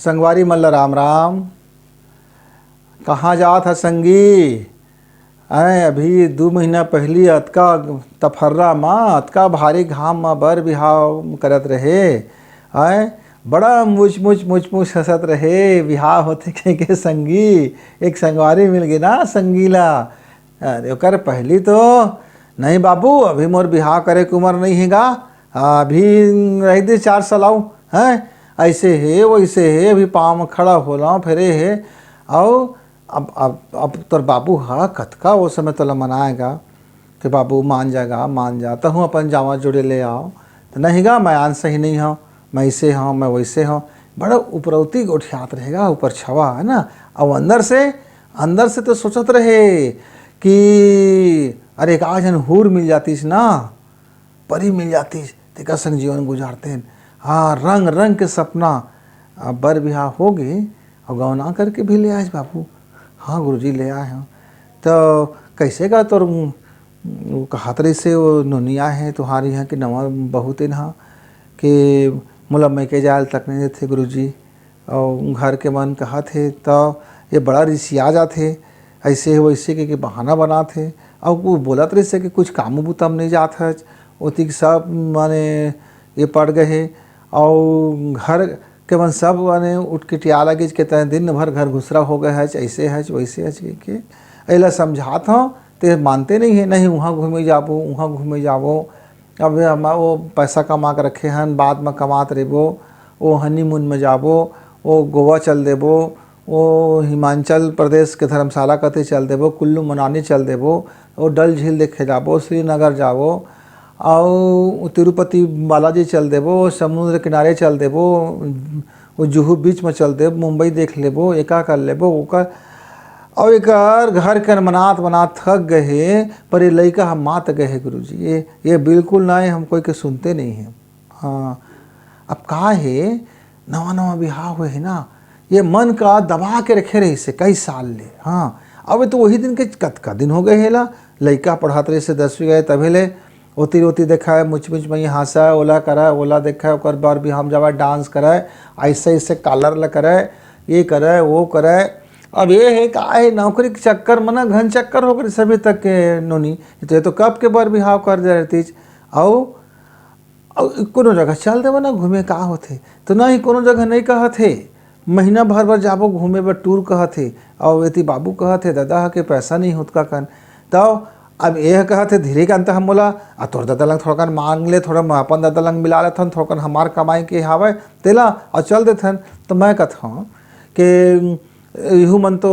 संगवारी मल्ल राम राम। कहाँ जात है संगी? अभी 2 महीना पहली अतका तफर्रा माँ अतका भारी घाम में बर बिहाव करत रहे। बड़ा मुच मुच मुच मुच हंसत रहे। बिहाव होते के संगी एक संगवारी मिल गई ना संगीला। अरे ओकर पहली तो नहीं बाबू, अभी मोर बिहाव करे के उम्र नहीं हैगा, अभी रह दे 4 साल आऊ हैं। ऐसे है वैसे है, अभी पाँव में खड़ा होला फिरे है। और अब तोर बाबू हा कतका वो समय तोला मनाएगा कि बाबू मान जाएगा, मान जा तो हूँ अपन जावा जोड़े ले आओ। तो नहीं गा मैं आन सही नहीं हूँ, मैं ऐसे हूँ मैं वैसे हूँ। बड़ा उपरौती गोठियात रहेगा, ऊपर छवा है ना। अब अंदर से तो सोचत रहे कि अरे एक आज हूर मिल जातीस ना, परी मिल जातीस तेका संग जीवन गुजारते हैं। हाँ, रंग रंग के सपना। बर बिहार हो गए और गौना करके भी ले आए बाबू। हाँ गुरुजी ले आए हैं। तो कैसे का तोर कहातरी से वो नुनिया है तुम्हारी यहाँ कि नवा बहुत इन हाँ कि मुला मैं के जाल तक नहीं थे गुरुजी। और घर के मन कहा थे तो ये बड़ा रिसिया जाते ऐसे वैसे के बहाना बना थे। और वो बोलत रही से कि कुछ काम बुतम नहीं जात है, ओती सब माने ये पड़ गए। और घर के मन सब माने उठ के टिया लगे के तय दिन भर घर घुसरा हो गए है, ऐसे है वैसे है के अला समझात हूँ तो मानते नहीं है। नहीं वहाँ घूमे जाबो वहाँ घूमे जाबो। अब हम वो पैसा कमा के रखे हैं, बाद में कमात रेबो, वो हनीमून में जाबो, वो गोवा चल देबो, वो हिमाचल प्रदेश के धर्मशाला कते चल देबो, कुल्लू मनाली चल देबो, वो डल झील देखे जाबो, श्रीनगर जाबो, और तिरुपति बालाजी चल देबो, समुद्र किनारे चल देबो, वो जुहू बीच में चल देबो, मुंबई देख लेबो, एका कर लेबो ओकर। और एक घर के मनात थक गए। पर ये लड़का हम मात गए गुरुजी, ये बिल्कुल नहीं, हम कोई के सुनते नहीं हैं। हाँ अब का है, नवा नवा बिहाव हुए है ना, ये मन का दबा के रखे रही से कई साल ले। हाँ अब तो वही दिन के कतका दिन हो गए है ला। लड़का पढ़ात रहे से 10वीं गए तभी ले ओती रोती देखा है, मुच मुच में हंसा है, ओला करा है, ओला देखा है, ओकर बार भी हम जावा डांस करा है, ऐसे ऐसे कलर ला करा है, ये करा है वो करा है। अब ये है का है नौकरी के चक्कर में ना घन चक्कर हो गए सभी तक के नोनी। तो ये तो कब के बार बिहाव कर दे रहती। और कोनो जगह चल देव ना घूमे का होते तो ना ही कोनो जगह नहीं कहते। महीना भर जाबो घूमे बर टूर कहते। और यदि बाबू कहते दादा के पैसा नहीं होता कन। तो अब यह कहते धीरे का अंत हम बोला तोर दादा लंग थोड़ा मांग ले, थोड़ा अपन दादा लंग मिला लेथन, थोड़ा हमार कमाई के हावे तेला और चल देथन। तो मैं कहता हूँ कि इहू मन तो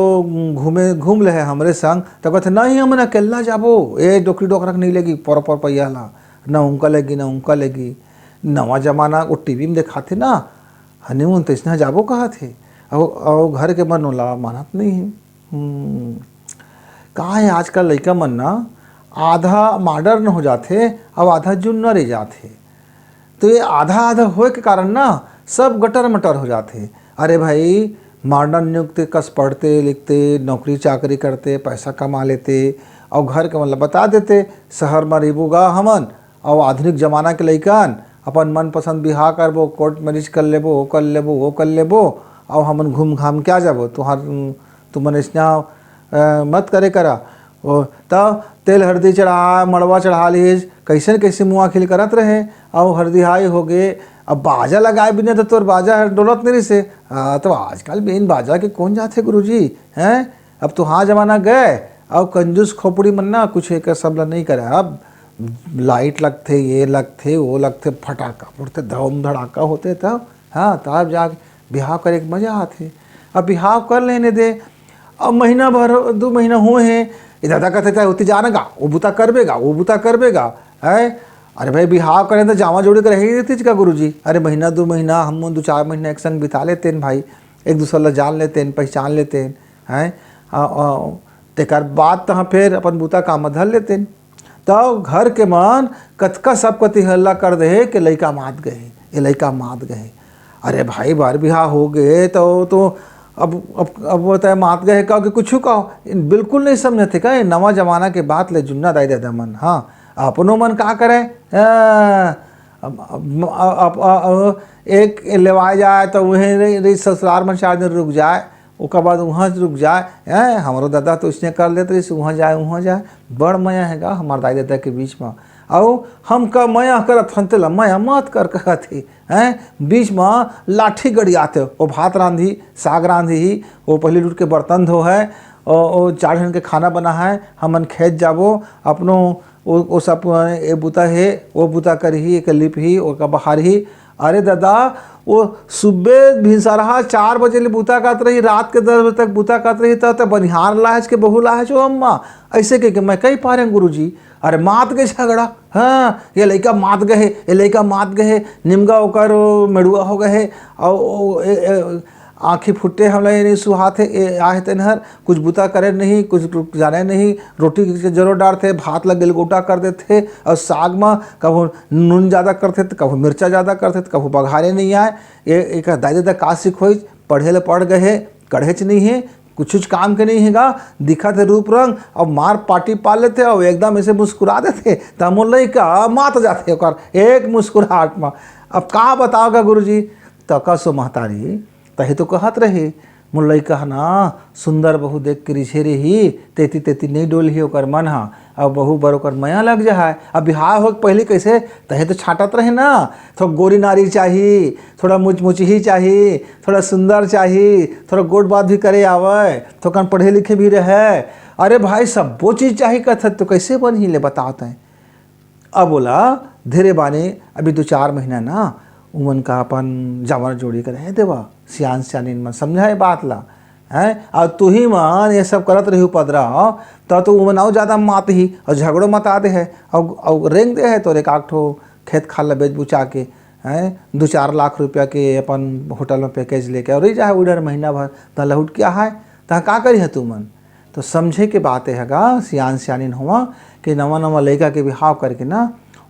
घूम ले है हमरे संग। तो कहते नहीं हम अकेला जाबो, ये डोकरी डोकरक नहीं लेगी पर पैया ला, ना उनका लेगी ना उनका लेगी। नवा जमाना वो टीवी में दिखाते ना हनीमून तो इसने जाबो कहा थे। और घर के मन ओला मानत नहीं है। कहा है आजकल लड़का मन ना आधा मॉडर्न हो जाते और आधा जुन्ना रह जाते। तो ये आधा आधा होए के कारण ना सब गटर मटर हो जाते। अरे भाई मॉडर्न युग कस पढ़ते लिखते नौकरी चाकरी करते पैसा कमा लेते और घर के मतलब बता देते शहर में रेबूगा हमन। और आधुनिक जमाना के लइकन अपन मनपसंद बिहार करबो, कोर्ट मैरिज कर लेबो, वो कर लेबो वो कर लेबो, और हमन घूम घाम क्या जाबो तुमन इसना मत करे करा। तब तेल हल्दी चढ़ा मड़वा चढ़ा लीज कैसे कैसे मुँह खिल करत रहे। और हल्दी हो गए। अब बाजा लगाए बिना तो तोर बाजा डोलत नहीं से। तो आजकल बिन बाजा के कौन जाते गुरुजी हैं। अब तो हाँ जमाना गए और कंजूस खोपड़ी मन ना कुछ एक सब नहीं करे। अब लाइट लगते ये लगते वो लगते फटाका उड़ते धम धड़ाका होते तब। हाँ तब जा बिहाव करे के मजा आते। अब बिहाव कर लेने दे। अब महीना भर 2 महीना हुए हैं, दादा कहते थे होती जाना गा वो बुता करबेगा वो बुता करबेगा है। अरे भाई बिहाव करें तो जामा जोड़ी कर रही रहती का गुरुजी। अरे महीना 2 महीना हम 2-4 महीना एक संग बिता लेते हैं भाई, एक दूसरे ला जान लेते हैं पहचान लेते हैं। तेकर बाद तो फिर अपन बूता काम धर लेते हैं। तो घर के मन कतका सब कति हल्ला कर दे कि लड़का मात गए, ये लड़का मात गए। अरे भाई बार बिहार हो गए तो अब बताए मात गए कहो कि कुछ कहो बिल्कुल नहीं समझते का। नवा जमाना के बात ले जुन्ना दाई दादा मन। हाँ अपनों मन का करे एक लेवाए जाए तो वहीं रही ससुराल में 4 दिन रुक जाए, उसके बाद वहाँ रुक जाए। हैं हमारो दादा तो इसने कर लेते रही, वहाँ जाए बड़ मया हैगा हमारे दादा दादा के बीच में। और हम का मया करत हन तेला मया मत कर कहती हैं, बीच में लाठी गड़ियाते वो भात रांधी साग रांधी, वो पहले लूट के बर्तन धो है और 4 जन के खाना बना है, हमन खेत जाबो अपनो वो सब ए बुता है वो बुता करही, एक लिप ही ओका बहार ही। अरे दादा वो सुबह भिनसरहा 4 बजे ले बुता करत रही, रात के 10 बजे तक बुता करत रही, तो बनिहार लाहज के बहू लाहज हो अम्मा ऐसे के मैं कही पा रहे गुरुजी। अरे मात गए झगड़ा, हाँ ये लड़का मात गए, ये लड़का मात गए, निमगा होकर मेड़ुआ हो गए और आँखी फुटे हम लोग नहीं सुहाते आए तेनहर, कुछ बुता करे नहीं, कुछ जाने नहीं, रोटी के जरूर डालते, भात लग गलगोटा कर देते और साग में कभी नून ज़्यादा करते तो कभी मिर्चा ज़्यादा करते तो कभी बघारे नहीं आए। ये एक दादा का सीख हो पढ़े ले पढ़ गए कढ़ेच नहीं है, कुछ काम के नहीं हैगा, दिखा थे रूप रंग और मार पार्टी पाल लेते और एकदम ऐसे मुस्कुरा देते तो मोल लइका मात जाते एक मुस्कुराहट में। अब कहाँ बताओगा गुरुजी, तो कसो महतारी तही तो कहत रहे मोल लइका ना सुंदर बहू देख के रिझे रही, तेती तेती नहीं डोली ओकर मन हा, अब बहू बर ओकर मया लग जाए। अब बिहार हो पहले कैसे तहे तो छाटत रहे ना, थोड़ा गोरी नारी चाहिए, थोड़ा मुच ही चाहिए, थोड़ा सुंदर चाहिए, थोड़ा गोट बात भी करे आवे, थोड़ा पढ़े लिखे भी रहे। अरे भाई सब वो चीज़ चाहिए कथत तो कैसे बन ही ले बताते हैं। अब बोला धीरे बाने अभी 2-4 महीना ना उमन का अपन जावर जोड़ी कर रहे देवा सियान सियानी मन समझाए बात ला हैं, और तू ही मन ये सब करत रही उपद्रव तो उमन और ज़्यादा मात ही और झगड़ो मता दे है और रेंग दे है तो एक आठ ठो खेत खाल बेच बुचा के हैं 2-4 लाख रुपया के अपन होटल में पैकेज लेके और रही जाए उधर महीना भर तो लहुट क्या है तो का करी है तू मन। तो समझे के बात है सियान सियानी हुआ कि नवा लड़का के बिहाव करके ना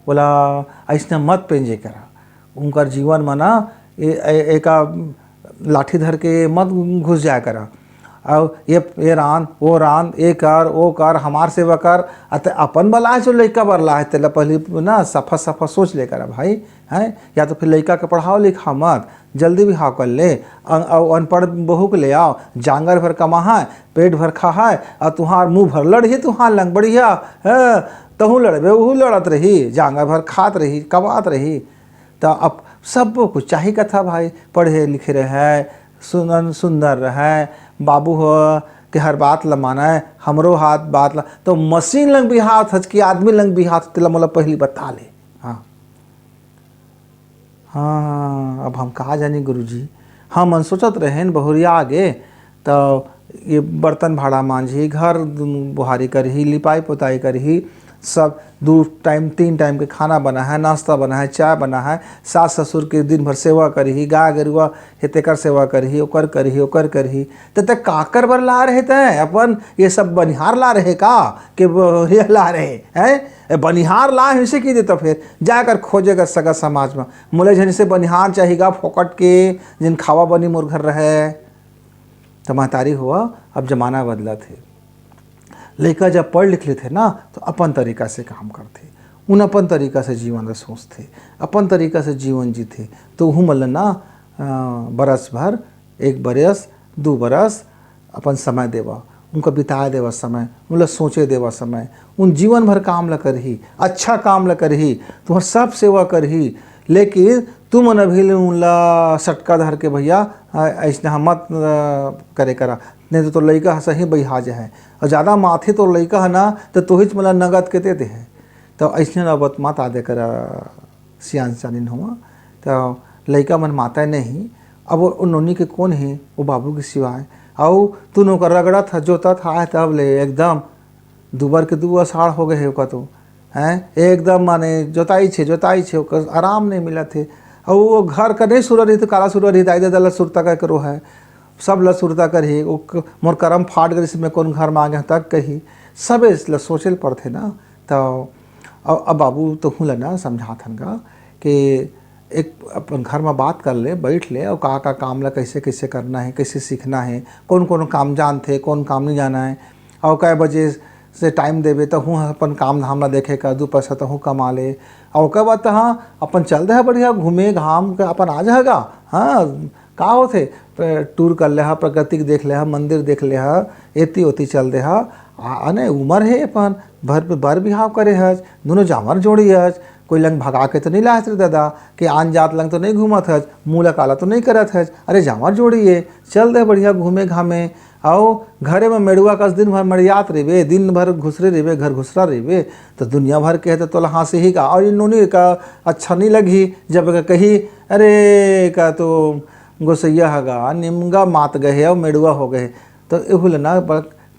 बोला ऐसा मत पेंजे करा, उनका जीवन में ना एक लाठी धर के मत घुस जाया करा और ये रान वो रान ये कर वो कर हमार सेवा कर अतः अपन बला है जो लड़का बरला है तेला पहले ना सफा सोच ले करा भाई हैं, या तो फिर लड़का के पढ़ाओ लिखा मत जल्दी भी हाँ कर ले अनपढ़ बहू के ले आओ, जांगर भर कमा है पेट भर खा है और तुहार मुँह भर लड़ ही तुहार लंग बढ़िया है तहूँ लड़बे वहू लड़त रही, जांगर भर खात रही कमात रही। तो अब सब कुछ चाहिए का था भाई, पढ़े लिखे रहे सुंदर रहे, बाबू हो कि हर बात ला माना है हमरो हाथ बात ला, तो मशीन लंग भी हाथ हज कि आदमी लंग भी हाथ तेला मतलब पहली बता ले। हाँ हाँ अब हम कहा जानी गुरुजी, हम मन सोचत रहे बहुरिया आगे तो ये बर्तन भाड़ा मांझी, घर बुहारी करही, लिपाई पोताई करही, सब 2 टाइम 3 टाइम के खाना बना है, नाश्ता बना है, चाय बना है, सास ससुर के दिन भर सेवा करही, गाय गरुआ हेतेकर सेवा करही, ओकर करही तो काकर बर ला रहे थे अपन ये सब बनिहार ला रहे का कि ला रहे हैं, बनिहार ला इसे की देता फिर जाकर खोजेगा सगा समाज में मोले झन से बनिहार चाहिएगा फोकट के जिन खावा बनी मोर घर रहे। तो महतारी हुआ अब जमाना बदला थे, लड़का जब पढ़ लिख लेते ना तो अपन तरीका से काम करते, उन अपन तरीका से जीवन सोचते, अपन तरीका से जीवन जीते। तो वह मतलब ना बरस भर 1 बरस 2 बरस अपन समय देवा, उनका बिताए देवा समय, मतलब सोचे देवा समय, उन जीवन भर काम ला करही, अच्छा काम ला करही, तुम्हार सब सेवा करही, लेकिन तुम अभी उनला सटका धर के भैया ऐसा मत करे करा, नहीं तो लड़का सही बहिहाज है और ज़्यादा माथे तो लड़का है ना तो तोहिच मतलब नगद के देते हैं। तो ऐसे नबत मत आदे करा सियान सियानी हुआ तो लड़का मन माता नहीं, अब उन्होंने के कौन है वो बाबू के सिवाय, और तू नो कर रगड़ा था जोता था आए तब ले एकदम 2 बार के 2 अषाढ़ हो गए का तो हैं एकदम माने जोताई छे ओकर आराम नहीं मिला थे, और वो घर का नहीं सुर रही तो काला सुर रही दाई दादा सुरता का करो है सब लसुरता करही, मोर करम फाट गई में कौन घर में आ गया तक कही सब इसलिए सोचल पड़ते ना। तो अब बाबू तो हूँ ना समझाथन का कि एक अपन घर में बात कर ले बैठ ले और का काम ला कैसे कैसे करना है, कैसे सीखना है, कौन कौन काम जानते कौन काम नहीं जाना है, और कै बजे से टाइम देबे तो हूँ अपन काम धाम ला देखे का 2 पैसा तो हूँ कमा ले और ओकर बाद तहाँ अपन चल दे बढ़िया घूमे घाम के अपन आ जाएगा। हाँ का होथे टूर कर ले प्रकृति देख ले मंदिर देख ले एती ओती चल दे आने उम्र है अपन बर बिहाव करे हज दोनों जामर जोड़ी हज कोई लंग भगा के तो नहीं लात रे दादा कि आन जात लंग तो नहीं घूमत हज मूला काला तो नहीं करत हज अरे जामर जोड़ी है चल दे बढ़िया घूमे घामे आओ घरे में मेड़ुआ कस दिन भर मरियात रेबे दिन भर घुसरे रेबे घर घुसरा रेबे तो दुनिया भर के तो तोला हाँसी ही का और इन्होंने का अच्छा नहीं लगी जब कही अरे का तो गोसैया हगा निमगा मात गए और मेड़ुआ हो गए तो एहुल ना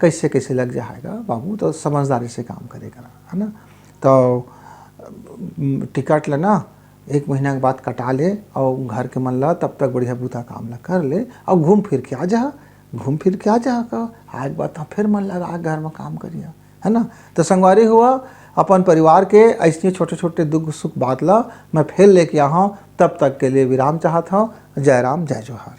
कैसे कैसे लग जाएगा बाबू। तो समझदारी से काम करेगा है ना। तो टिकट लेना 1 महीना के बाद कटा ले और घर के मन ला तब तक बढ़िया बूता काम ला कर ले और घूम फिर के आ जा का आज बात फिर मन लगा घर में काम करिए है ना। तो संगवारी हुआ अपन परिवार के ऐसे छोटे छोटे दुख सुख बात ला मैं फिर लेके आऊँ तब तक के लिए विराम चाहता हूँ। जय राम जय जोहार।